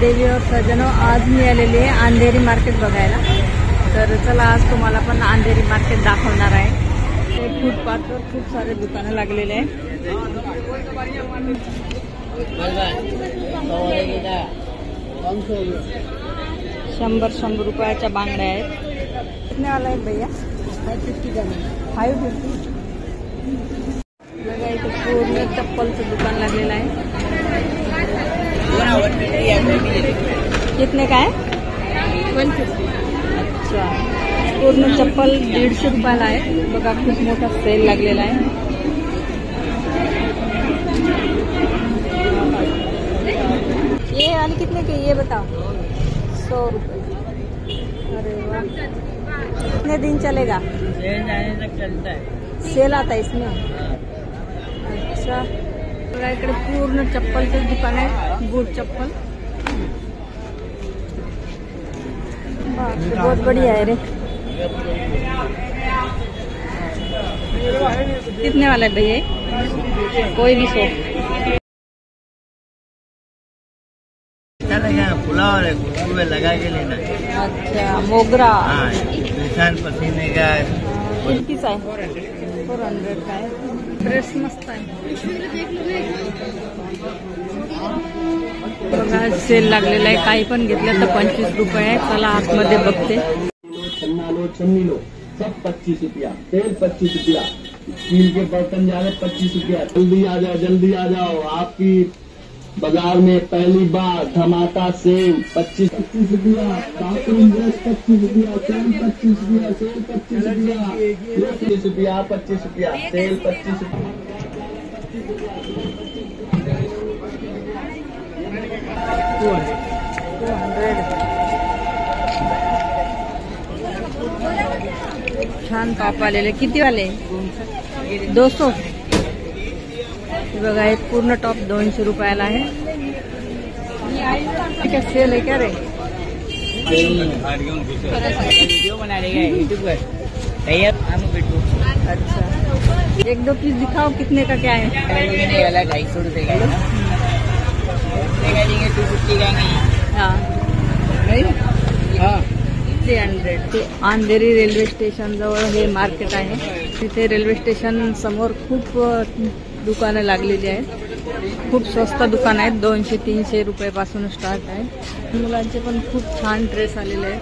देवी और सज्जनों, आज मी आलेली आहे अंधेरी मार्केट बघायला. तर चला आज तुम्हाला पण अंधेरी मार्केट दाखवणार आहे. फुटपाथवर खूप सारे दुकानं लागलेले आहे. 100 रुपयाच्या बांगड्या आहेत. कितने वाला है भैया? 550 का. 550. बघा इथे पूर्ण चप्पलचं दुकान लागलेलं आहे. कितने का है? 150. अच्छा, पूर्ण चप्पल 150 रुपयाला आहे. बघा खूप मोठा सेल लागलेला आहे. ये वाली कितने की? ये बताओ. 100 रुपये. अरे वाह, कितने दिन चलेगा? सेल आने तक चलता है. सेल आता है इसमें. अच्छा, इकडे पूर्ण चप्पलचे दुकान आहे. बूट चप्पल बहुत बढ़िया है रे. कितने वाला है भैया? कोई भी 100. फुलावर है, लगा के लेना. अच्छा, मोगरा. हाँ, निशान पसीने का. कितीचा आहे? 400 का आहे. ड्रेस मस्त आहे. बघा सेल लागलेला आहे. काही पण घेतलं तर 25 रुपये आहे. चला आतमध्ये बघते. छन्नी लो सब 25 रुपया. तेल 25 रुपया. स्टील के बर्तन जा रहे 25 रुपया. जल्दी आ जाओ. आपकी बाजार में पहली बार धमाका सेल 25 रुपया. बाथरूम ब्रश 25 रुपया. सेल 25 रुपया. सेल 25 रुपया. 25 रुपया. 25 रुपया. सेल 25 रुपया. छान टॉप आलेले. किती वाले? 200. बघा हे पूर्ण टॉप 200 रुपयाला आहे. क्या सेल है क्या रे? वीडियो बना लेगा यूट्यूब पर. अच्छा, 1-2 पीस दिखाओ. कितने का क्या है? 250 रुपये का. 250 का नहीं. हाँ, 300. ते अंधेरी रेल्वे स्टेशन जवळ हे मार्केट आहे. तिथे रेल्वे स्टेशन समोर खूप दुकानं लागलेली आहेत. खूप स्वस्त दुकान आहेत. 200-300 रुपयापासून स्टार्ट आहे. मुलांचे पण खूप छान ड्रेस आलेले आहेत.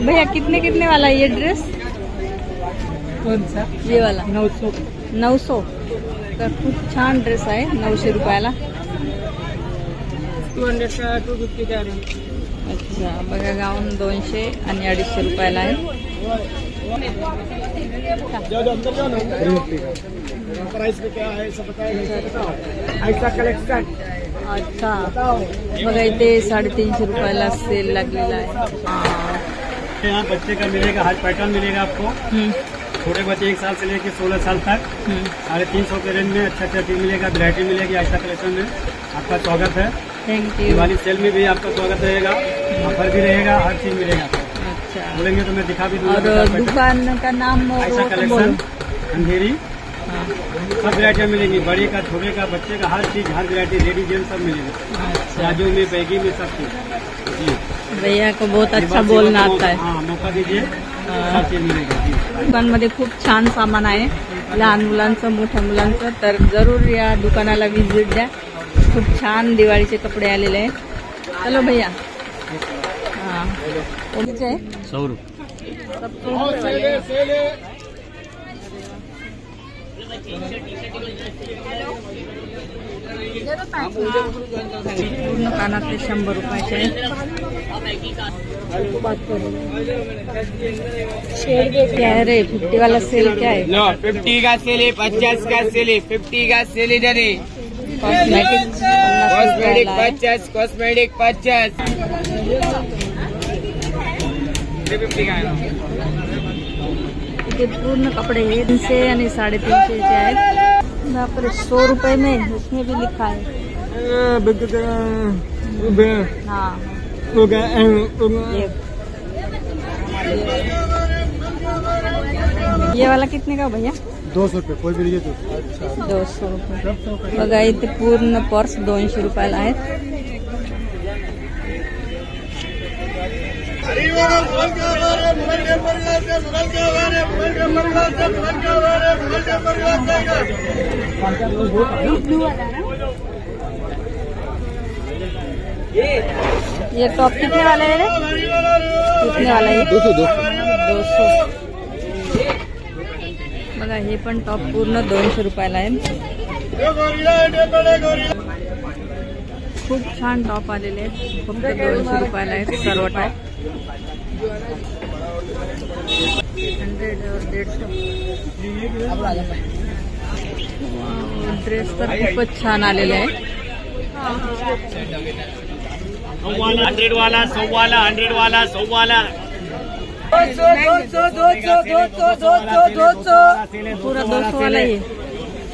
भैया कितने वाला है ये ड्रेस? कौन सा? ये वाला 900. 900 तर खूप छान ड्रेस आहे. 900 रुपयाला. 200 का 250 का. अच्छा, बघा गाऊन 200 आणि 250 रुपयाला आहे. प्राइस में क्या है सब बताओ. ऐसा कलेक्शन. अच्छा, बघा इथे 350 रुपयाला सेल लागलेला आहे. यहाँ बच्चे का मिलेगा. हर पैटर्न मिलेगा आपको. छोटे बच्चे 1 साल से लेकर 16 साल तक 350 के रेंज में अच्छा चीज मिलेगा. वैरायटी मिलेगी. ऐसा कलेक्शन में आपका स्वागत है. Thank you. दिवाली सेल में भी आपका स्वागत रहेगा. ऑफर भी रहेगा. हर चीज मिलेगा. अच्छा, बोलेंगे तो मैं दिखा भी दूंगा. और दुकान का नाम ऐसा कलेक्शन अंधेरी. सब वैरायटियाँ मिलेंगी. बड़े का, छोटे का, बच्चे का, हर चीज, हर वैरायटी. लेडी जेंट्स सब मिलेगा. प्लाजो में, बैगी में, सब चीज. जी, भैया को बहुत अच्छा बोलना आता है. हाँ, मौका दीजिए. सब चीज मिलेगा. जी, दुकानमध्ये खूप छान सामान आहे. लहान मुलांचं, मोठ्या मुलांचं. तर जरूर या दुकानाला व्हिजिट द्या. खूप छान दिवाळीचे कपडे आलेले आहेत. चलो भैया. हाँ, किती आहे? 100 रुपये. सब 100 रुपये वाले. पूर्ण कानातले 100 रुपयाचे आहेत. क्या है रे? 50 वाला सेल क्या है? नो, 50 का सेल है. 50 का सेल है. 50 का सेल इधर है. Cosmetics cosmetic 50. कॉस्मेटिक 50. 350 का है. इथे पूर्ण कपडे हे 300 आणि 350 चे आहेत. यहाँ पर 100 रुपए में उसमें भी लिखा है. हाँ, ये वाला कितने का भैया? 200 रुपये कोई भी लीजिए तो। 200 रुपये. बघा इथे पूर्ण पर्स 200 रुपयाला आहेत. ये टॉप कितने वाला है रे? कितने वाला है? 200. बघा हे पण टॉप पूर्ण 200 रुपयाला आहे. खूप छान टॉप आलेले आहेत. फक्त 200 रुपयाला आहेत सर्व टॉप. 100 और 150. ड्रेस तर खूपच छान आलेले आहे. 100 वाला 100 वाला 100 वाला 100 वाला पूरा 200 वाला ही.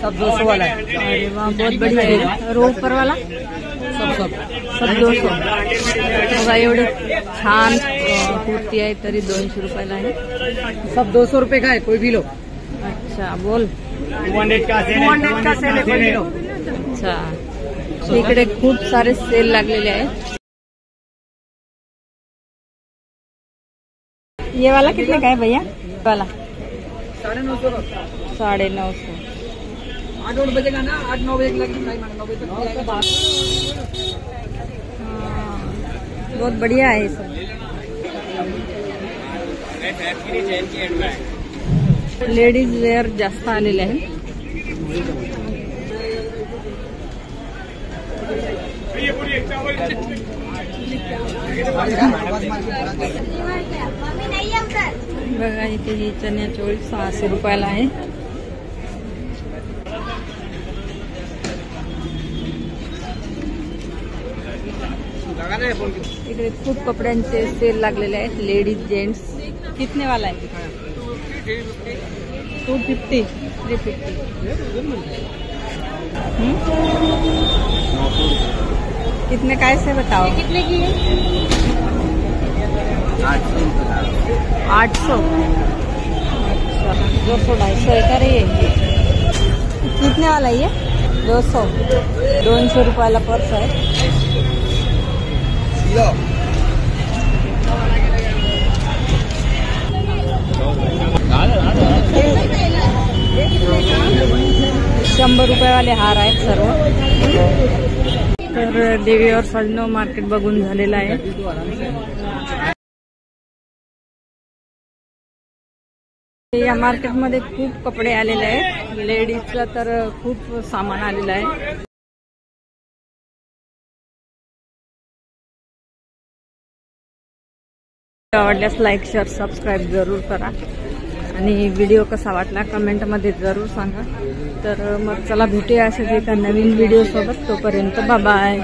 सब 200 वाला है. अरे वाह बहुत बढ़िया है. और ऊपर वाला सब 200. बघा एवढे छान कुर्ती आहे तरी 200 रुपयाला आहे. सब 200 रुपये का है कोई भी लो. अच्छा बोल. 200 का सेल है. 200 का सेल है कोई भी लो. अच्छा इकडे खूप सारे सेल लागलेले आहेत. ये वाला कितने का है भैया? वाला 950. 950. 8 बजेगा ना. 8-9 बजे लगी 9 बजे तक. बहुत बढ़िया है सब. लेडीज वेअर जास्त आलेले आहे. बघा इथे ही चण्या चोळी 600 रुपयाला आहे. इकडे खूप कपड्यांचे सेल लागलेले आहेत. Ladies gents. कितने वाला है? 250 350. कितने का ऐसे बताओ? कितने की है? 800. अच्छा 200-250 है का रे ये? कितने वाला है ये? 200 रुपयाला पर्स आहे. ₹100 वाले हार आहेत सर्व. तर देवी और सजनो मार्केट बघून झालेलं आहे. या मार्केटमध्ये खूप कपडे आलेले आहेत. लेडीजचं तर खूप सामान आलेलं आहे. आवडल्यास लाईक शेअर सबस्क्राईब जरूर करा आणि व्हिडिओ कसा वाटला कमेंटमध्ये जरूर सांगा. तर मग चला भेटूया अशाच एका नवीन व्हिडिओ सोबत. तोपर्यंत बाय.